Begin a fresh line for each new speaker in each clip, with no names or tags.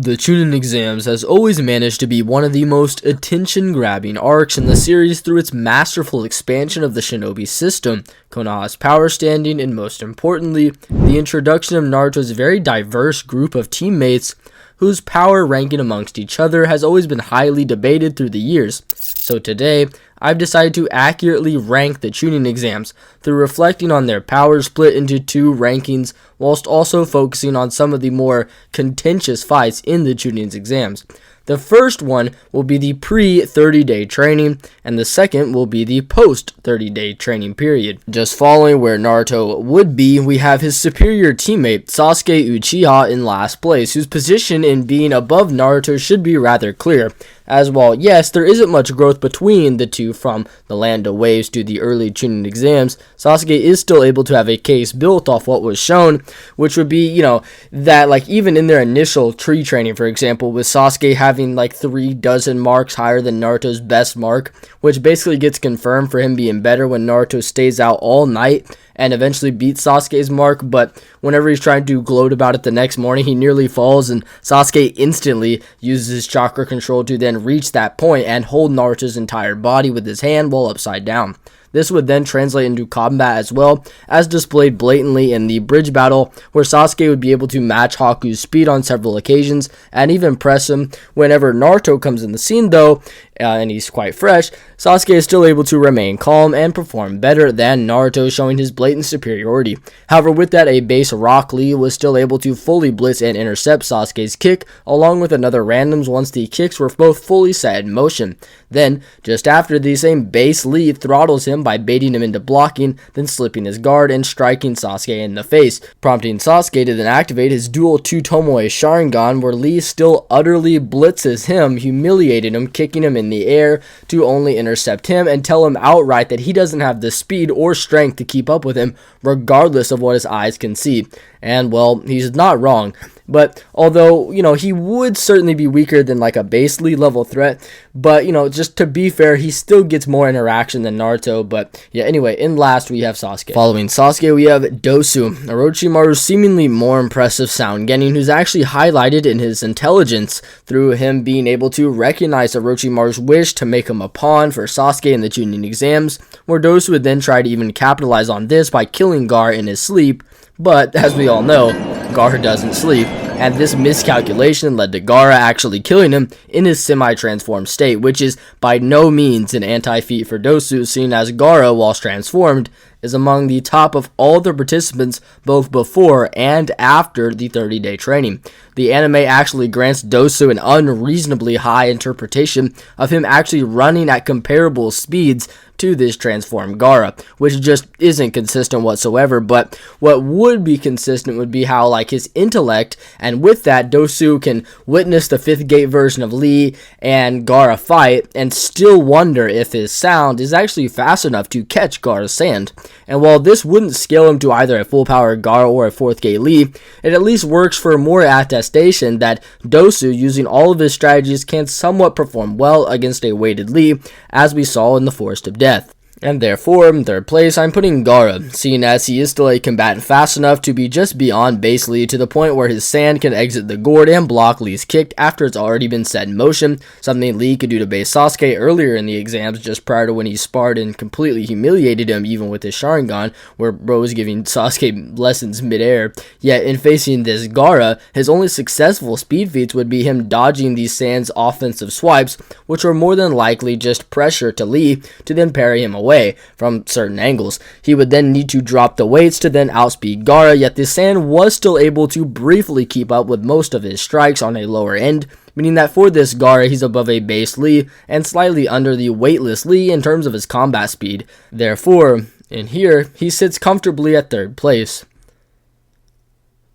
The Chunin Exams has always managed to be one of the most attention-grabbing arcs in the series through its masterful expansion of the shinobi system, Konoha's power standing, and most importantly, the introduction of Naruto's very diverse group of teammates whose power ranking amongst each other has always been highly debated through the years. So today, I've decided to accurately rank the Chunin Exams through reflecting on their power split into two rankings, whilst also focusing on some of the more contentious fights in the Chunin Exams. The first one will be the pre-30-day training, and the second will be the post-30-day training period. Just following where Naruto would be, we have his superior teammate, Sasuke Uchiha, in last place, whose position in being above Naruto should be rather clear. As well, yes, there isn't much growth between the two from the Land of Waves to the early Chunin Exams. Sasuke is still able to have a case built off what was shown, which would be, that even in their initial tree training, for example, with Sasuke having 36 marks higher than Naruto's best mark, which basically gets confirmed for him being better when Naruto stays out all night and eventually beats Sasuke's mark, but whenever he's trying to gloat about it the next morning, he nearly falls, and Sasuke instantly uses his chakra control to then reach that point and hold Naruto's entire body with his hand while upside down. This would then translate into combat as well, as displayed blatantly in the bridge battle, where Sasuke would be able to match Haku's speed on several occasions, and even press him. Whenever Naruto comes in the scene though, and he's quite fresh, Sasuke is still able to remain calm and perform better than Naruto, showing his blatant superiority. However, with that, a base Rock Lee was still able to fully blitz and intercept Sasuke's kick, along with another randoms once the kicks were both fully set in motion. Then, just after, the same base Lee throttles him by baiting him into blocking, then slipping his guard and striking Sasuke in the face, prompting Sasuke to then activate his dual two Tomoe Sharingan, where Lee still utterly blitzes him, humiliating him, kicking him in the air to only intercept him and tell him outright that he doesn't have the speed or strength to keep up with him, regardless of what his eyes can see. And, well, he's not wrong. But although, he would certainly be weaker than a base Lee level threat, but, just to be fair, he still gets more interaction than Naruto. But yeah, anyway, in last we have Sasuke. Following Sasuke, we have Dosu, Orochimaru's seemingly more impressive sound genin, who's actually highlighted in his intelligence through him being able to recognize Orochimaru's wish to make him a pawn for Sasuke in the Chunin Exams, where Dosu would then try to even capitalize on this by killing Gaara in his sleep. But, as we all know, Gaara doesn't sleep, and this miscalculation led to Gaara actually killing him in his semi-transformed state, which is by no means an anti-feat for Dosu, seeing as Gaara, whilst transformed, is among the top of all the participants both before and after the 30-day training. The anime actually grants Dosu an unreasonably high interpretation of him actually running at comparable speeds to this transformed Gaara, which just isn't consistent whatsoever. But what would be consistent would be how his intellect, and with that, Dosu can witness the 5th gate version of Lee and Gaara fight and still wonder if his sound is actually fast enough to catch Gaara's sand. And while this wouldn't scale him to either a full power Gaara or a 4th gate Lee, it at least works for more attestation that Dosu, using all of his strategies, can somewhat perform well against a weighted Lee, as we saw in the Forest of Death. And therefore, in third place, I'm putting Gaara, seeing as he is still a combatant fast enough to be just beyond base Lee, to the point where his sand can exit the gourd and block Lee's kick after it's already been set in motion, something Lee could do to base Sasuke earlier in the exams, just prior to when he sparred and completely humiliated him even with his Sharingan, where bro was giving Sasuke lessons midair. Yet in facing this Gaara, his only successful speed feats would be him dodging these sand's offensive swipes, which were more than likely just pressure to Lee to then parry him away from certain angles. He would then need to drop the weights to then outspeed Gaara, yet the sand was still able to briefly keep up with most of his strikes on a lower end, meaning that for this Gaara, he's above a base Lee and slightly under the weightless Lee in terms of his combat speed. Therefore, in here, he sits comfortably at third place.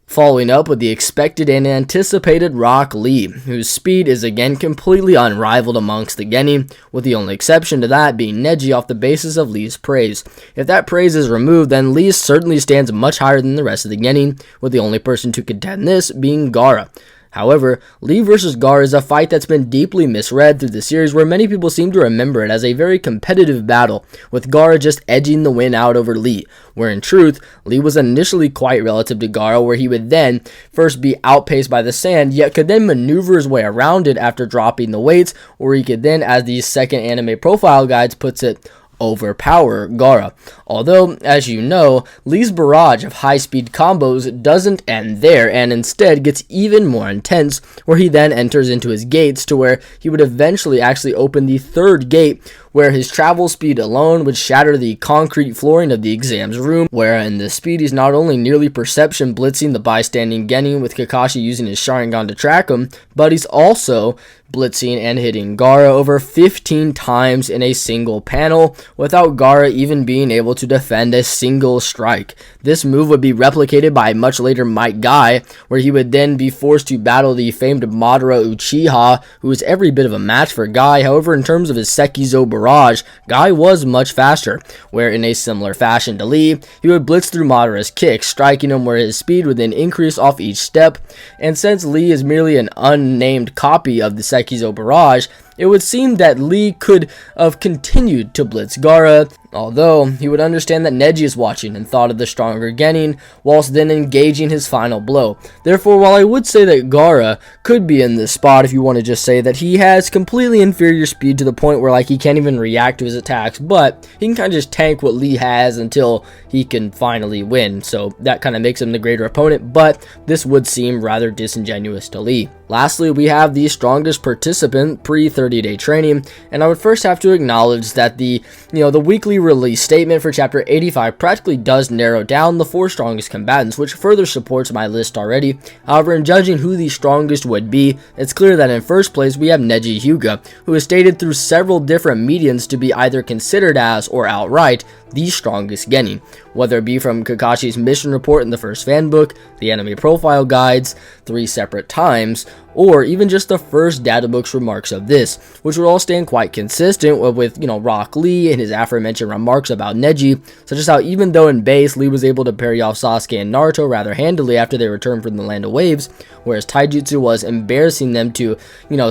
Following up with the expected and anticipated Rock Lee, whose speed is again completely unrivaled amongst the genin, with the only exception to that being Neji off the basis of Lee's praise. If that praise is removed, then Lee certainly stands much higher than the rest of the genin, with the only person to contend this being Gaara. However, Lee vs. Gaara is a fight that's been deeply misread through the series, where many people seem to remember it as a very competitive battle, with Gaara just edging the win out over Lee, where in truth, Lee was initially quite relative to Gaara, where he would then first be outpaced by the sand, yet could then maneuver his way around it after dropping the weights, or he could then, as the second anime profile guides puts it, overpower Gaara. Although, as you know, Lee's barrage of high-speed combos doesn't end there, and instead gets even more intense, where he then enters into his gates, to where he would eventually actually open the third gate, where his travel speed alone would shatter the concrete flooring of the exams room, where in this speed he's not only nearly perception blitzing the bystanding Genin with Kakashi using his Sharingan to track him, but he's also blitzing and hitting Gaara over 15 times in a single panel, without Gaara even being able to defend a single strike. This move would be replicated by much later Might Guy, where he would then be forced to battle the famed Madara Uchiha, who is every bit of a match for Guy. However, in terms of his Sekizo barrage, Guy was much faster, where in a similar fashion to Lee, he would blitz through Madara's kicks, striking him where his speed would then increase off each step, and since Lee is merely an unnamed copy of the Sekizo barrage, it would seem that Lee could have continued to blitz Gaara, although he would understand that Neji is watching and thought of the stronger Genin, whilst then engaging his final blow. Therefore, while I would say that Gaara could be in this spot if you want to just say that he has completely inferior speed to the point where like he can't even react to his attacks, but he can kind of just tank what Lee has until he can finally win, so that kind of makes him the greater opponent, but this would seem rather disingenuous to Lee. Lastly, we have the strongest participant pre-30-day training, and I would first have to acknowledge that the weekly release statement for chapter 85 practically does narrow down the 4 strongest combatants, which further supports my list already. However, in judging who the strongest would be, it's clear that in first place we have Neji Hyuga, who is stated through several different mediums to be either considered as or outright the strongest Genin, whether it be from Kakashi's mission report in the first fan book, the anime profile guides 3 separate times, or even just the first databook's remarks of this, which would all stand quite consistent with Rock Lee and his aforementioned remarks about Neji, such as how even though in base Lee was able to parry off Sasuke and Naruto rather handily after they returned from the Land of Waves, whereas taijutsu was embarrassing them to,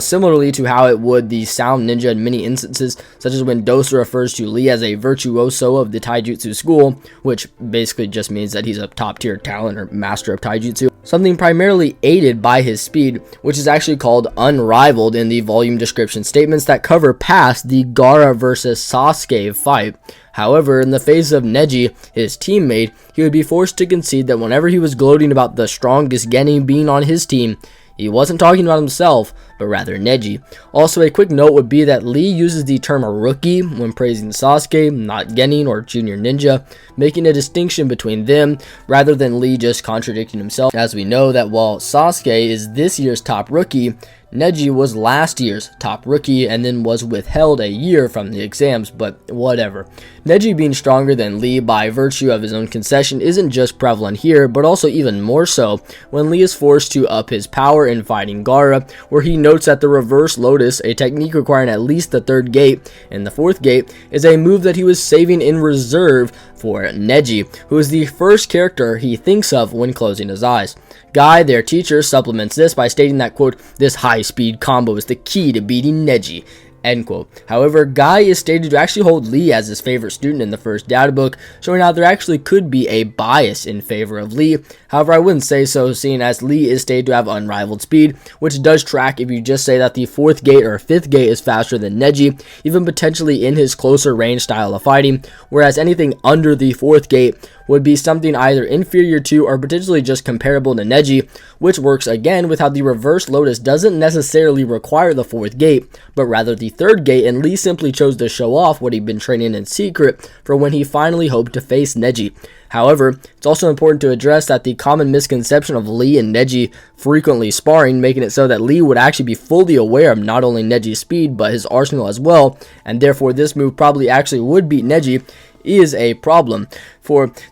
similarly to how it would the Sound Ninja in many instances, such as when Dosu refers to Lee as a virtuoso of the taijutsu school, which basically just means that he's a top tier talent or master of taijutsu, something primarily aided by his speed, which is actually called unrivaled in the volume description statements that cover past the Gaara versus Sasuke fight. However, in the face of Neji, his teammate, he would be forced to concede that whenever he was gloating about the strongest Genin being on his team, he wasn't talking about himself, but rather Neji. Also, a quick note would be that Lee uses the term rookie when praising Sasuke, not Genin or Junior Ninja, making a distinction between them rather than Lee just contradicting himself, as we know that while Sasuke is this year's top rookie, Neji was last year's top rookie and then was withheld a year from the exams, but whatever. Neji being stronger than Lee by virtue of his own concession isn't just prevalent here, but also even more so when Lee is forced to up his power in fighting Gaara, where he notes that the reverse lotus, a technique requiring at least the 3rd gate and the 4th gate, is a move that he was saving in reserve for Neji, who is the first character he thinks of when closing his eyes. Guy, their teacher, supplements this by stating that, quote, "This high-speed combo is the key to beating Neji," end quote. However, Guy is stated to actually hold Lee as his favorite student in the first data book, showing how there actually could be a bias in favor of Lee. However, I wouldn't say so, seeing as Lee is stated to have unrivaled speed, which does track if you just say that the 4th gate or 5th gate is faster than Neji, even potentially in his closer range style of fighting, whereas anything under the 4th gate would be something either inferior to or potentially just comparable to Neji, which works again with how the reverse lotus doesn't necessarily require the 4th gate, but rather the 3rd gate, and Lee simply chose to show off what he'd been training in secret for when he finally hoped to face Neji. However, it's also important to address that the common misconception of Lee and Neji frequently sparring, making it so that Lee would actually be fully aware of not only Neji's speed, but his arsenal as well, and therefore this move probably actually would beat Neji, is a problem.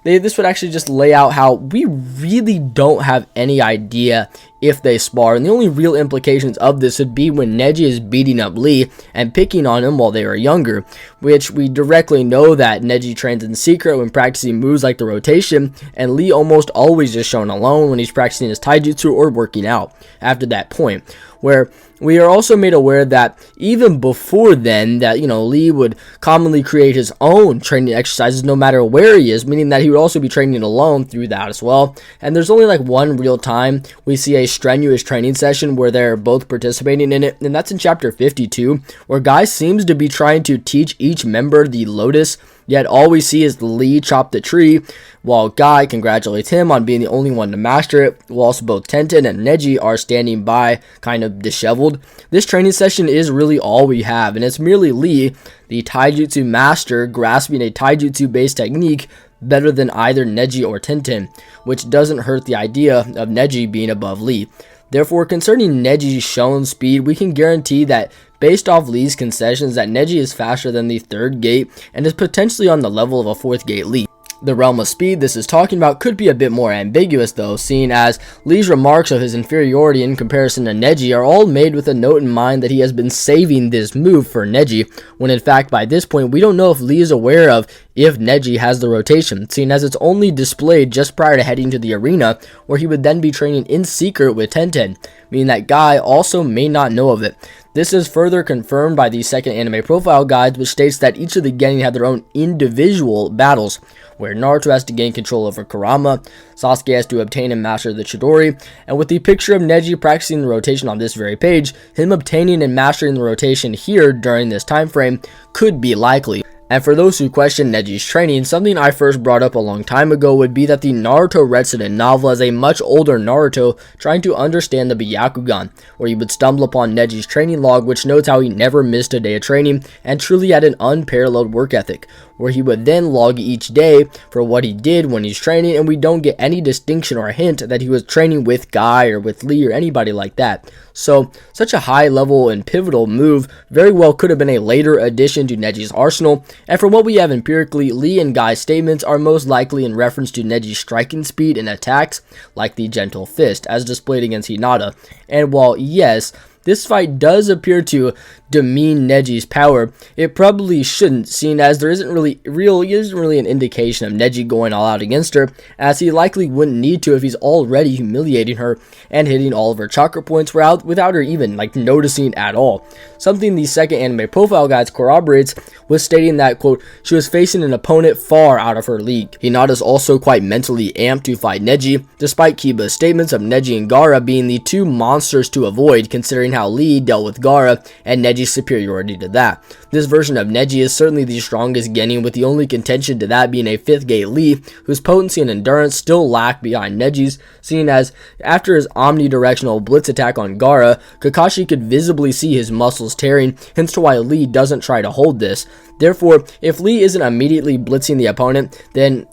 This would actually just lay out how we really don't have any idea if they spar, and the only real implications of this would be when Neji is beating up Lee and picking on him while they were younger, which we directly know that Neji trains in secret when practicing moves like the rotation, and Lee almost always is shown alone when he's practicing his taijutsu or working out after that point, where we are also made aware that even before then that, Lee would commonly create his own training exercises no matter where he is, meaning that he would also be training alone through that as well. And there's only like one real time we see a strenuous training session where they're both participating in it, and that's in chapter 52, where Guy seems to be trying to teach each member the lotus, yet all we see is Lee chop the tree, while Guy congratulates him on being the only one to master it, while also both Tenten and Neji are standing by, kind of disheveled. This training session is really all we have, and it's merely Lee, the taijutsu master, grasping a taijutsu-based technique better than either Neji or Tenten, which doesn't hurt the idea of Neji being above Lee. Therefore, concerning Neji's shown speed, we can guarantee that based off Lee's concessions that Neji is faster than the third gate and is potentially on the level of a fourth gate Lee. The realm of speed this is talking about could be a bit more ambiguous though, seeing as Lee's remarks of his inferiority in comparison to Neji are all made with a note in mind that he has been saving this move for Neji, when in fact by this point we don't know if Lee is aware of if Neji has the rotation, seeing as it's only displayed just prior to heading to the arena, where he would then be training in secret with Tenten, meaning that Guy also may not know of it. This is further confirmed by the second anime profile guide, which states that each of the genin have their own individual battles, where Naruto has to gain control over Kurama, Sasuke has to obtain and master the Chidori, and with the picture of Neji practicing the rotation on this very page, him obtaining and mastering the rotation here during this time frame could be likely. And for those who question Neji's training, something I first brought up a long time ago would be that the Naruto Retsuden novel is a much older Naruto trying to understand the Byakugan, where he would stumble upon Neji's training log, which notes how he never missed a day of training and truly had an unparalleled work ethic, where he would then log each day for what he did when he's training, and we don't get any distinction or hint that he was training with Guy or with Lee or anybody like that. So, such a high level and pivotal move very well could have been a later addition to Neji's arsenal, and from what we have empirically, Lee and Guy's statements are most likely in reference to Neji's striking speed and attacks, like the Gentle Fist, as displayed against Hinata. And while, yes, this fight does appear to demean Neji's power, it probably shouldn't, seeing as there isn't really an indication of Neji going all out against her, as he likely wouldn't need to if he's already humiliating her and hitting all of her chakra points without her even noticing at all. Something the second anime profile guide corroborates was stating that, quote, she was facing an opponent far out of her league. Hinata's also quite mentally amped to fight Neji, despite Kiba's statements of Neji and Gaara being the two monsters to avoid, considering how Lee dealt with Gaara and Neji's superiority to that. This version of Neji is certainly the strongest genin, with the only contention to that being a 5th gate Lee, whose potency and endurance still lack behind Neji's, seeing as after his omnidirectional blitz attack on Gaara, Kakashi could visibly see his muscles tearing, hence to why Lee doesn't try to hold this. Therefore, if Lee isn't immediately blitzing the opponent, then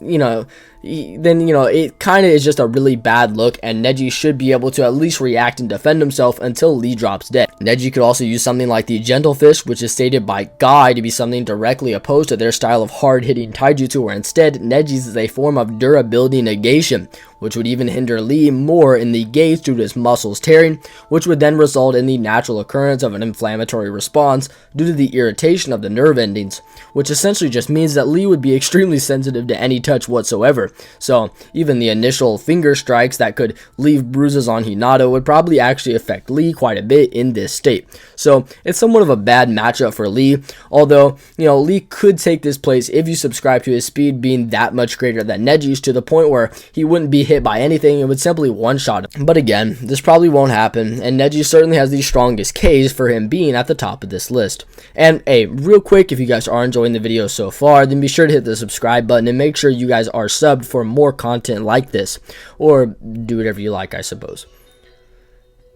it kind of is just a really bad look, and Neji should be able to at least react and defend himself until Lee drops dead. Neji could also use something like the Gentle Fist, which is stated by Guy to be something directly opposed to their style of hard-hitting taijutsu, where instead Neji's is a form of durability negation, which would even hinder Lee more in the gates due to his muscles tearing, which would then result in the natural occurrence of an inflammatory response due to the irritation of the nerve endings, which essentially just means that Lee would be extremely sensitive to any touch whatsoever. So even the initial finger strikes that could leave bruises on Hinata would probably actually affect Lee quite a bit in this state. So it's somewhat of a bad matchup for Lee, although Lee could take this place if you subscribe to his speed being that much greater than Neji's, to the point where he wouldn't be hit by anything, it would simply one-shot him. But again, this probably won't happen, and Neji certainly has the strongest case for him being at the top of this list. And hey, real quick, if you guys are enjoying the video so far, then be sure to hit the subscribe button and make sure you guys are subbed for more content like this, or do whatever you like, I suppose.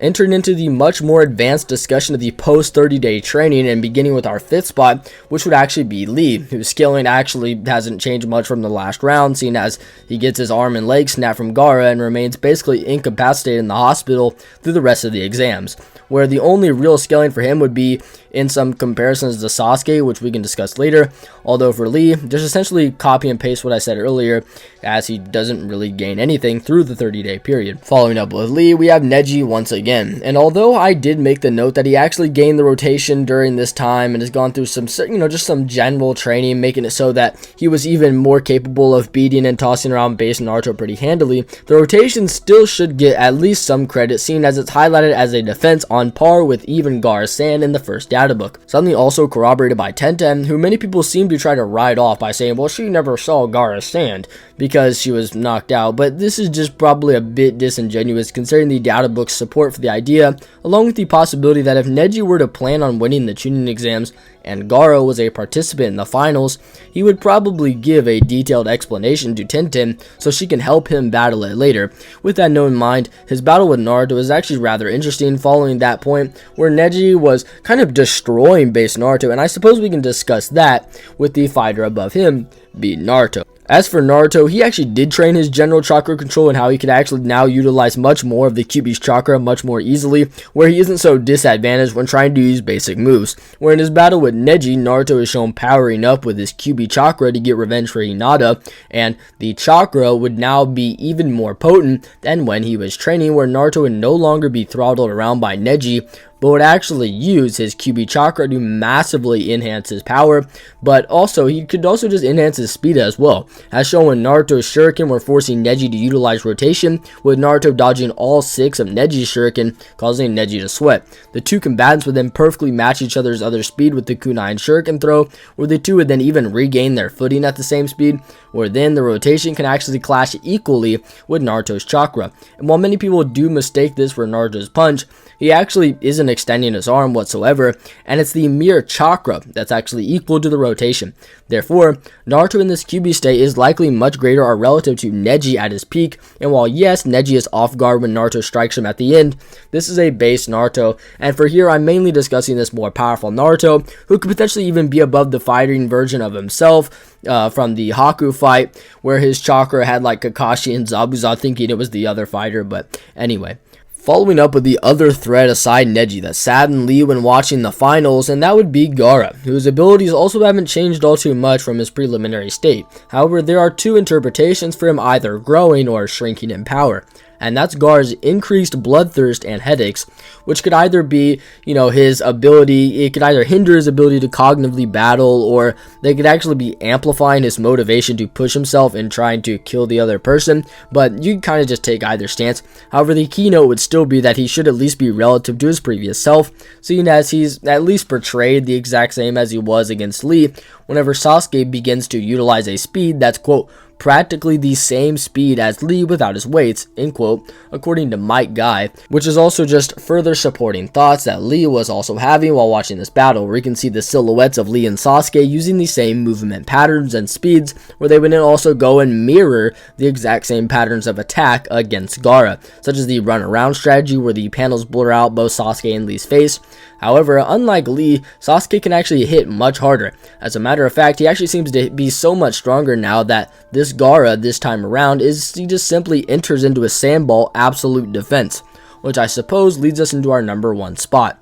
Entering into the much more advanced discussion of the post 30-day training and beginning with our 5th spot, which would actually be Lee, whose scaling actually hasn't changed much from the last round, seeing as he gets his arm and leg snapped from Gaara and remains basically incapacitated in the hospital through the rest of the exams, where the only real scaling for him would be in some comparisons to Sasuke, which we can discuss later. Although for Lee, just essentially copy and paste what I said earlier, as he doesn't really gain anything through the 30-day period. Following up with Lee, we have Neji once again, and although I did make the note that he actually gained the rotation during this time and has gone through some, just some general training, making it so that he was even more capable of beating and tossing around base Naruto pretty handily, the rotation still should get at least some credit, seeing as it's highlighted as a defense on par with even Gaara-san in the first data book. Something also corroborated by Tenten, who many people seem to try to write off by saying, well, she never saw Gaara-san because she was knocked out, but this is just probably a bit disingenuous considering the data book's support for the idea, along with the possibility that if Neji were to plan on winning the Chunin exams and Gaara was a participant in the finals, he would probably give a detailed explanation to Tenten so she can help him battle it later. With that note in mind, his battle with Naruto is actually rather interesting following that point where Neji was kind of destroying base Naruto, and I suppose we can discuss that with the fighter above him being Naruto. As for Naruto, he actually did train his general chakra control and how he could actually now utilize much more of the Kyuubi's chakra much more easily, where he isn't so disadvantaged when trying to use basic moves. Where in his battle with Neji, Naruto is shown powering up with his Kyuubi chakra to get revenge for Hinata, and the chakra would now be even more potent than when he was training, where Naruto would no longer be throttled around by Neji, but would actually use his Kyuubi chakra to massively enhance his power, but also he could also just enhance his speed as well, as shown when Naruto's shuriken were forcing Neji to utilize rotation, with Naruto dodging all 6 of Neji's shuriken, causing Neji to sweat. The two combatants would then perfectly match each other's other speed with the kunai and shuriken throw, where the two would then even regain their footing at the same speed, where then the rotation can actually clash equally with Naruto's chakra. And while many people do mistake this for Naruto's punch, he actually isn't extending his arm whatsoever, and it's the mere chakra that's actually equal to the rotation. Therefore, Naruto in this Kyuubi state is likely much greater or relative to Neji at his peak, and while yes, Neji is off guard when Naruto strikes him at the end, this is a base Naruto, and for here I'm mainly discussing this more powerful Naruto, who could potentially even be above the fighting version of himself from the Haku fight, where his chakra had like Kakashi and Zabuza thinking it was the other fighter, but anyway. Following up with the other threat aside Neji that saddened Lee when watching the finals, and that would be Gaara, whose abilities also haven't changed all too much from his preliminary state. However, there are two interpretations for him either growing or shrinking in power, and that's Gaara's increased bloodthirst and headaches, which could either be, his ability, it could either hinder his ability to cognitively battle, or they could actually be amplifying his motivation to push himself in trying to kill the other person, but you can kind of just take either stance. However, the keynote would still be that he should at least be relative to his previous self, seeing as he's at least portrayed the exact same as he was against Lee, whenever Sasuke begins to utilize a speed that's, quote, practically the same speed as Lee without his weights, end quote, according to Mike Guy, which is also just further supporting thoughts that Lee was also having while watching this battle, where you can see the silhouettes of Lee and Sasuke using the same movement patterns and speeds, where they would then also go and mirror the exact same patterns of attack against Gaara, such as the run around strategy where the panels blur out both Sasuke and Lee's face. However, unlike Lee, Sasuke can actually hit much harder. As a matter of fact, he actually seems to be so much stronger now that this Gaara this time around he just simply enters into a sandball absolute defense, which I suppose leads us into our number 1 spot.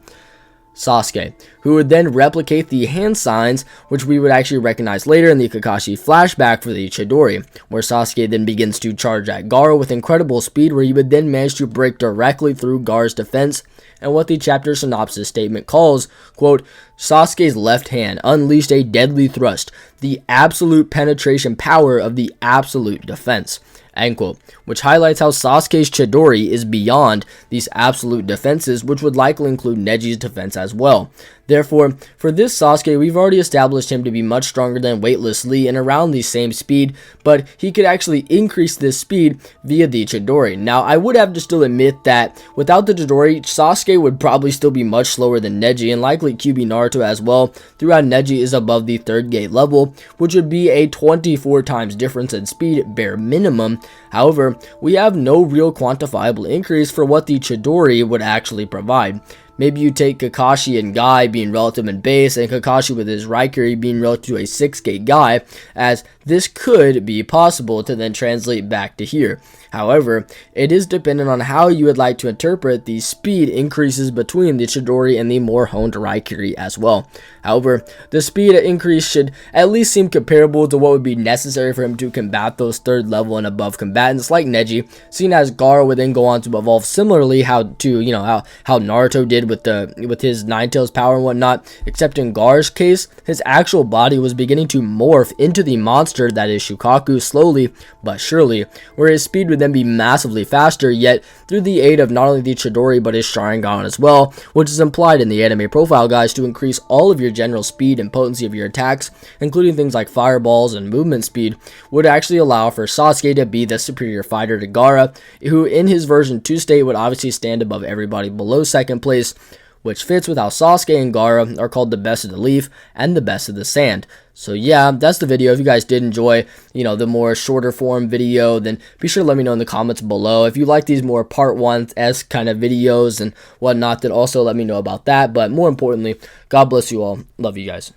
Sasuke, who would then replicate the hand signs, which we would actually recognize later in the Kakashi flashback for the Chidori, where Sasuke then begins to charge at Gaara with incredible speed, where he would then manage to break directly through Gaara's defense, and what the chapter synopsis statement calls, quote, Sasuke's left hand unleashed a deadly thrust, the absolute penetration power of the absolute defense, end quote, which highlights how Sasuke's Chidori is beyond these absolute defenses, which would likely include Neji's defense as well. Therefore, for this Sasuke, we've already established him to be much stronger than weightless Lee and around the same speed, but he could actually increase this speed via the Chidori. Now, I would have to still admit that without the Chidori, Sasuke would probably still be much slower than Neji and likely Kyuubi Naruto as well, throughout Neji is above the 3rd gate level, Naruto, which would be a 24 times difference in speed bare minimum. However, we have no real quantifiable increase for what the Chidori would actually provide. Maybe you take Kakashi and Guy being relative in base, and Kakashi with his Raikiri being relative to a 6K Guy, as this could be possible to then translate back to here. However, it is dependent on how you would like to interpret the speed increases between the Chidori and the more honed Raikiri as well. However, the speed increase should at least seem comparable to what would be necessary for him to combat those third level and above combatants like Neji, seeing as Gaara would then go on to evolve similarly how Naruto did with his Nine Tails power and whatnot, except in Gaara's case, his actual body was beginning to morph into the monster that is Shukaku slowly but surely, where his speed would then be massively faster, yet through the aid of not only the Chidori but his Sharingan as well, which is implied in the anime profile guides to increase all of your general speed and potency of your attacks, including things like fireballs and movement speed, would actually allow for Sasuke to be the superior fighter to Gaara, who in his version 2 state would obviously stand above everybody below second place, which fits with how Sasuke and Gaara are called the best of the leaf and the best of the sand. So yeah, that's the video. If you guys did enjoy, the more shorter form video, then be sure to let me know in the comments below. If you like these more part 1-esque kind of videos and whatnot, then also let me know about that. But more importantly, God bless you all. Love you guys.